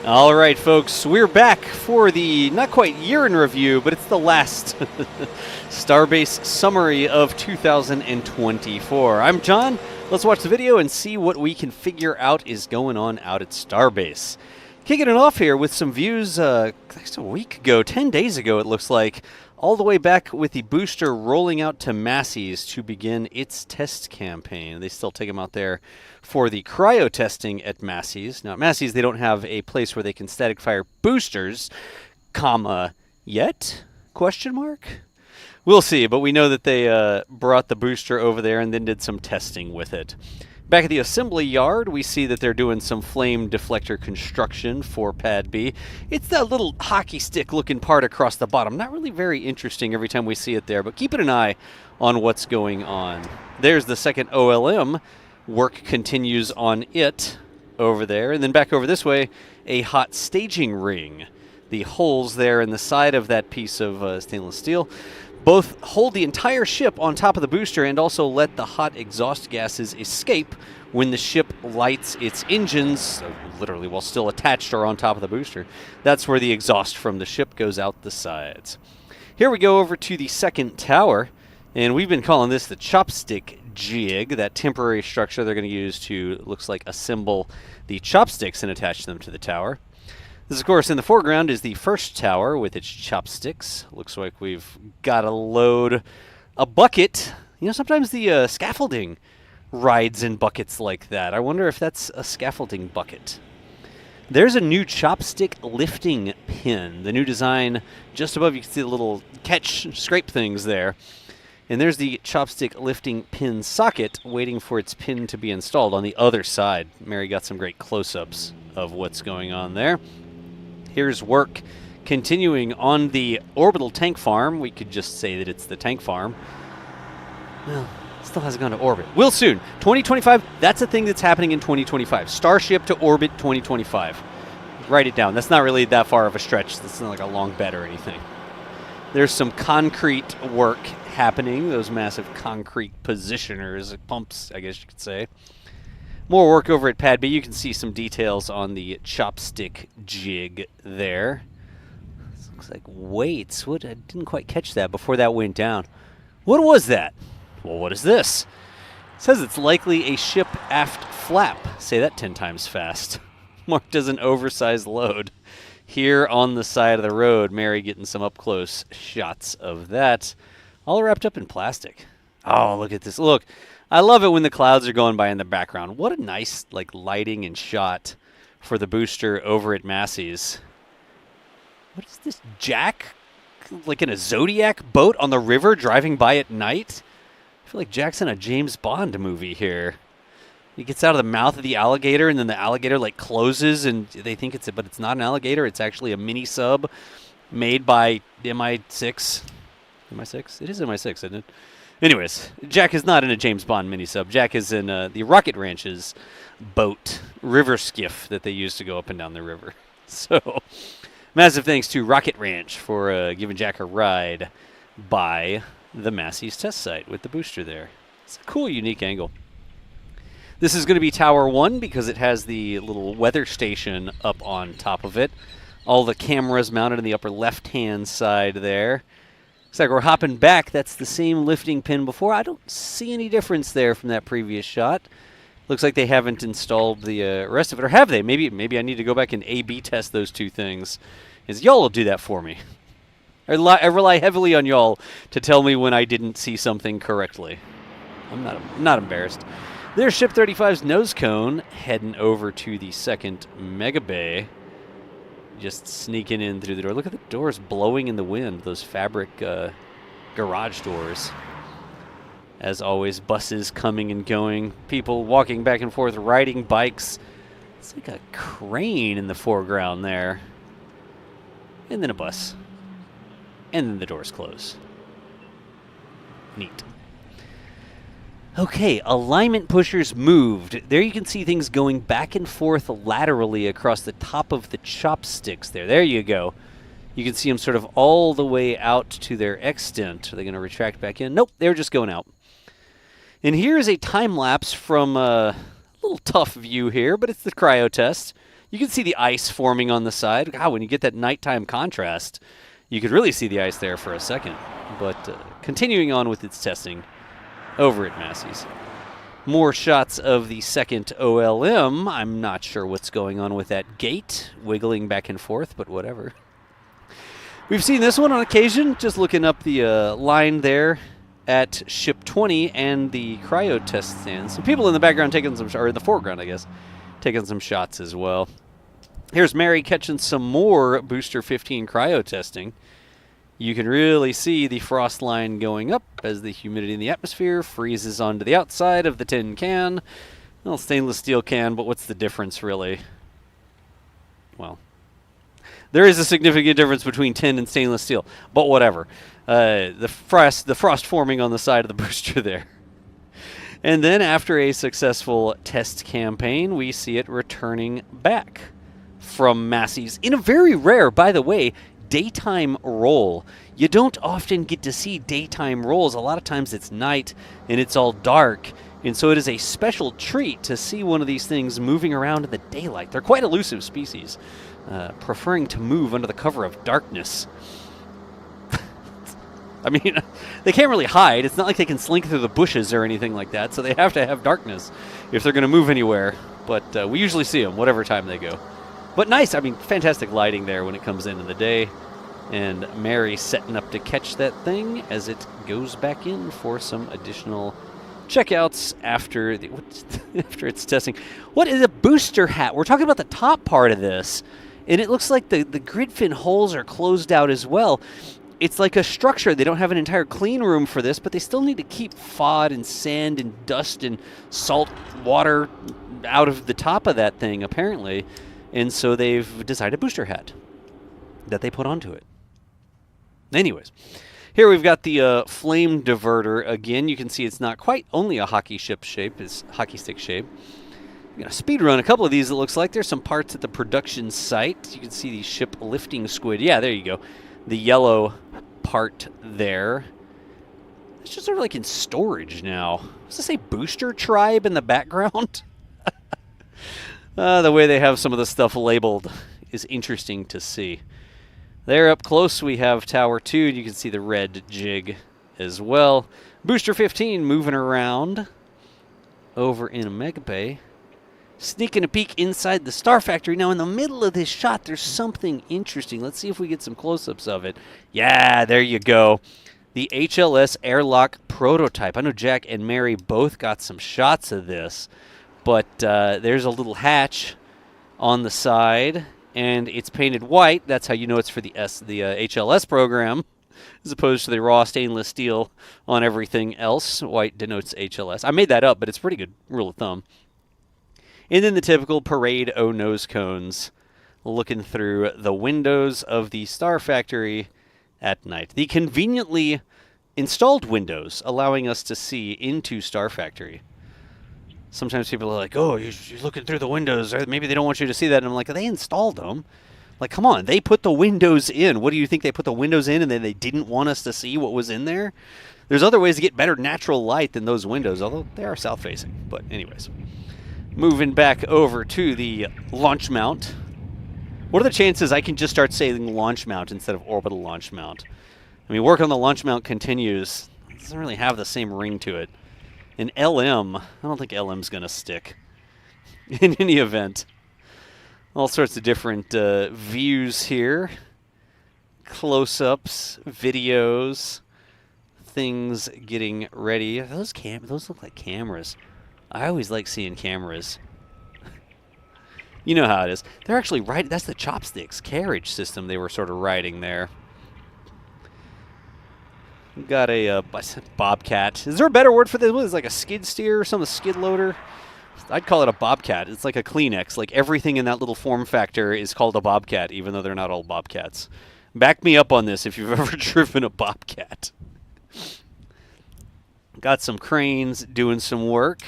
All right, folks, we're back for the not quite year in review, but it's the last Starbase summary of 2024. I'm John. Let's watch the video and see what we can figure out is going on out at Starbase. Kicking it off here with some views a week ago, 10 days ago it looks like, all the way back with the booster rolling out to Massey's to begin its test campaign. They still take them out there for the cryo testing at Massey's. Now at Massey's they don't have a place where they can static fire boosters, yet? Question mark? We'll see, but we know that they brought the booster over there and then did some testing with it. Back at the assembly yard, we see that they're doing some flame deflector construction for Pad B. It's that little hockey stick looking part across the bottom. Not really very interesting every time we see it there, but keeping an eye on what's going on. There's the second OLM. Work continues on it over there. And then back over this way, a hot staging ring. The holes there in the side of that piece of stainless steel both hold the entire ship on top of the booster and also let the hot exhaust gases escape when the ship lights its engines, literally while still attached or on top of the booster. That's where the exhaust from the ship goes out the sides. Here we go over to the second tower, and we've been calling this the chopstick jig, that temporary structure they're going to use to, looks like, assemble the chopsticks and attach them to the tower. This, of course, in the foreground is the first tower with its chopsticks. Looks like we've got to load a bucket. You know, sometimes the scaffolding rides in buckets like that. I wonder if that's a scaffolding bucket. There's a new chopstick lifting pin. The new design just above, you can see the little scrape things there. And there's the chopstick lifting pin socket waiting for its pin to be installed on the other side. Mary got some great close-ups of what's going on there. Here's work continuing on the orbital tank farm. We could just say that it's the tank farm. Well, it still hasn't gone to orbit. Will soon. 2025, that's a thing that's happening in 2025. Starship to orbit 2025. Write it down. That's not really that far of a stretch. That's not like a long bet or anything. There's some concrete work happening. Those massive concrete positioners, pumps, I guess you could say. More work over at Pad B. You can see some details on the chopstick jig there. This looks like weights. What? I didn't quite catch that before that went down. What was that? Well, what is this? It says it's likely a ship aft flap. Say that 10 times fast. Marked as an oversized load. Here on the side of the road, Mary getting some up-close shots of that. All wrapped up in plastic. Oh, look at this. Look. I love it when the clouds are going by in the background. What a nice lighting and shot for the booster over at Massey's. What is this, Jack? Like in a Zodiac boat on the river driving by at night? I feel like Jack's in a James Bond movie here. He gets out of the mouth of the alligator, and then the alligator closes, and they think but it's not an alligator. It's actually a mini sub made by MI6. MI6? It is MI6, isn't it? Anyways, Jack is not in a James Bond mini-sub. Jack is in the Rocket Ranch's boat, river skiff that they use to go up and down the river. So, massive thanks to Rocket Ranch for giving Jack a ride by the Massey's test site with the booster there. It's a cool, unique angle. This is going to be Tower 1 because it has the little weather station up on top of it. All the cameras mounted in the upper left-hand side there. Looks like we're hopping back. That's the same lifting pin before. I don't see any difference there from that previous shot. Looks like they haven't installed the rest of it. Or have they? Maybe I need to go back and A/B test those two things. Y'all will do that for me. I rely heavily on y'all to tell me when I didn't see something correctly. I'm not embarrassed. There's Ship 35's nose cone heading over to the second Mega Bay. Just sneaking in through the door. Look at the doors blowing in the wind, those fabric garage doors. As always, buses coming and going, people walking back and forth, riding bikes. It's like a crane in the foreground there. And then a bus. And then the doors close. Neat. Okay, alignment pushers moved. There you can see things going back and forth laterally across the top of the chopsticks there. There you go. You can see them sort of all the way out to their extent. Are they going to retract back in? Nope, they're just going out. And here's a time lapse from a little tough view here, but it's the cryo test. You can see the ice forming on the side. God, when you get that nighttime contrast, you could really see the ice there for a second. But continuing on with its testing over at Massey's. More shots of the second OLM. I'm not sure what's going on with that gate, wiggling back and forth, but whatever. We've seen this one on occasion, just looking up the line there at Ship 20 and the cryo test stand. Some people in the background taking some, or in the foreground, I guess, taking some shots as well. Here's Mary catching some more Booster 15 cryo testing. You can really see the frost line going up as the humidity in the atmosphere freezes onto the outside of the tin can. Well, stainless steel can, but what's the difference really? Well, there is a significant difference between tin and stainless steel, but whatever. The frost forming on the side of the booster there. And then after a successful test campaign, we see it returning back from Massey's in a very rare, by the way, daytime roll. You don't often get to see daytime rolls. A lot of times it's night and it's all dark. And so it is a special treat to see one of these things moving around in the daylight. They're quite elusive species, preferring to move under the cover of darkness. I mean, they can't really hide. It's not like they can slink through the bushes or anything like that, so they have to have darkness if they're going to move anywhere. But we usually see them whatever time they go. But nice, I mean, fantastic lighting there when it comes in the day. And Mary setting up to catch that thing as it goes back in for some additional checkouts after after its testing. What is a booster hat? We're talking about the top part of this, and it looks like the grid fin holes are closed out as well. It's like a structure. They don't have an entire clean room for this, but they still need to keep FOD and sand and dust and salt water out of the top of that thing, apparently. And so they've designed a booster hat that they put onto it. Anyways, here we've got the flame diverter again. You can see it's not quite only a hockey stick shape. I'm going to speed run a couple of these, it looks like. There's some parts at the production site. You can see the ship lifting squid. Yeah, there you go. The yellow part there. It's just sort of like in storage now. Does it say Booster Tribe in the background? The way they have some of the stuff labeled is interesting to see. There up close we have Tower 2. You can see the red jig as well. Booster 15 moving around over in a mega bay. Sneaking a peek inside the Star Factory. Now, in the middle of this shot, there's something interesting. Let's see if we get some close-ups of it. Yeah, there you go. The HLS airlock prototype. I know Jack and Mary both got some shots of this, but there's a little hatch on the side, and it's painted white. That's how you know it's for the HLS program, as opposed to the raw stainless steel on everything else. White denotes HLS. I made that up, but it's a pretty good rule of thumb. And then the typical parade nose cones looking through the windows of the Star Factory at night. The conveniently installed windows allowing us to see into Star Factory. Sometimes people are like, oh, you're looking through the windows. Or maybe they don't want you to see that. And I'm like, they installed them. Like, come on, they put the windows in. What do you think? They put the windows in and then they didn't want us to see what was in there? There's other ways to get better natural light than those windows, although they are south-facing. But anyways. Moving back over to the launch mount. What are the chances I can just start saying launch mount instead of orbital launch mount? I mean, work on the launch mount continues. It doesn't really have the same ring to it. In LM, I don't think LM's going to stick. In any event, all sorts of different views here. Close-ups, videos, things getting ready. Those look like cameras. I always like seeing cameras. You know how it is. They're actually riding. That's the chopsticks carriage system they were sort of riding there. We've got a bobcat. Is there a better word for this? What is it, like a skid steer or something? A skid loader? I'd call it a bobcat. It's like a Kleenex. Like everything in that little form factor is called a bobcat, even though they're not all bobcats. Back me up on this if you've ever driven a bobcat. Got some cranes doing some work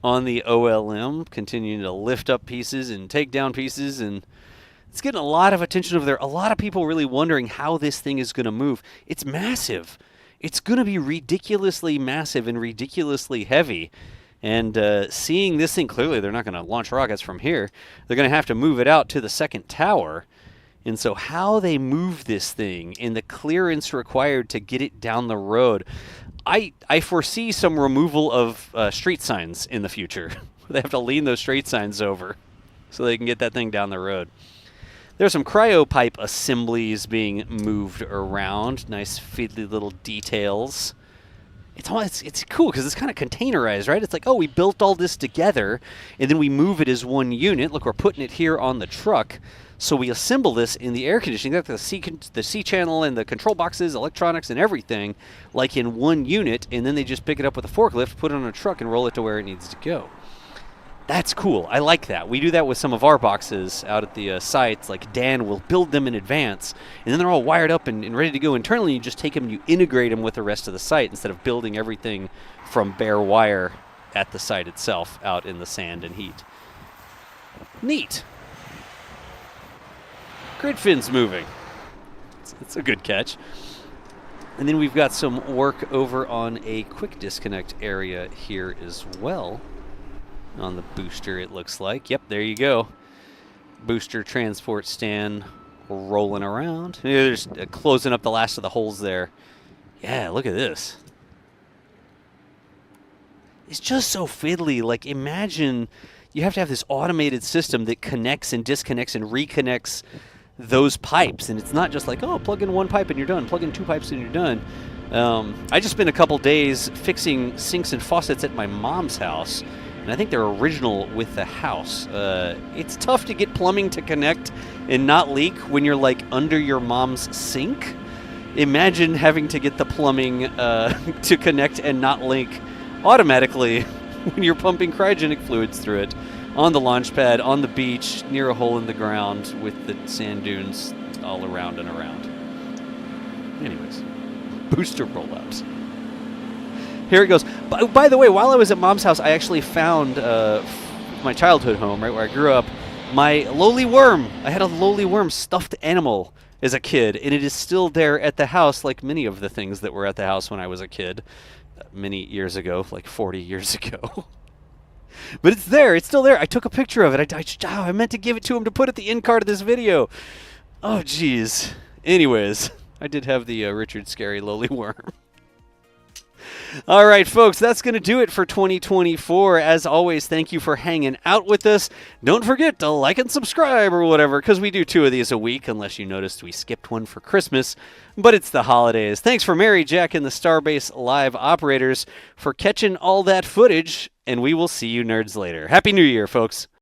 on the OLM, continuing to lift up pieces and take down pieces, and it's getting a lot of attention over there. A lot of people really wondering how this thing is going to move. It's massive. It's going to be ridiculously massive and ridiculously heavy, And seeing this thing clearly, they're not going to launch rockets from here. They're going to have to move it out to the second tower. And so how they move this thing and the clearance required to get it down the road, I foresee some removal of street signs in the future. They have to lean those street signs over so they can get that thing down the road. There's some cryopipe assemblies being moved around. Nice fiddly little details. It's cool because it's kind of containerized, right? It's like, oh, we built all this together, and then we move it as one unit. Look, we're putting it here on the truck. So we assemble this in the air conditioning, got the C channel and the control boxes, electronics, and everything, like in one unit, and then they just pick it up with a forklift, put it on a truck, and roll it to where it needs to go. That's cool. I like that. We do that with some of our boxes out at the sites. Like Dan will build them in advance, and then they're all wired up and ready to go internally. You just take them and you integrate them with the rest of the site instead of building everything from bare wire at the site itself out in the sand and heat. Neat. Grid fins moving. It's a good catch. And then we've got some work over on a quick disconnect area here as well. On the booster, it looks like. Yep, there you go. Booster transport stand rolling around. They're just closing up the last of the holes there. Yeah, look at this. It's just so fiddly. Like, imagine you have to have this automated system that connects and disconnects and reconnects those pipes. And it's not just like, oh, plug in one pipe and you're done. Plug in two pipes and you're done. I just spent a couple days fixing sinks and faucets at my mom's house. And I think they're original with the house. It's tough to get plumbing to connect and not leak when you're like under your mom's sink. Imagine having to get the plumbing to connect and not leak automatically when you're pumping cryogenic fluids through it on the launch pad, on the beach, near a hole in the ground with the sand dunes all around and around. Anyways, booster rollouts. Here it goes. By the way, while I was at Mom's house, I actually found my childhood home, right where I grew up, my lowly worm. I had a lowly worm stuffed animal as a kid, and it is still there at the house, like many of the things that were at the house when I was a kid, many years ago, like 40 years ago. But it's there. It's still there. I took a picture of it. I meant to give it to him to put at the end card of this video. Oh, jeez. Anyways, I did have the Richard Scary lowly worm. All right, folks, that's going to do it for 2024. As always, thank you for hanging out with us. Don't forget to like and subscribe or whatever, because we do 2 of these a week, unless you noticed we skipped one for Christmas. But it's the holidays. Thanks for Mary, Jack, and the Starbase Live operators for catching all that footage, and we will see you nerds later. Happy New Year, folks.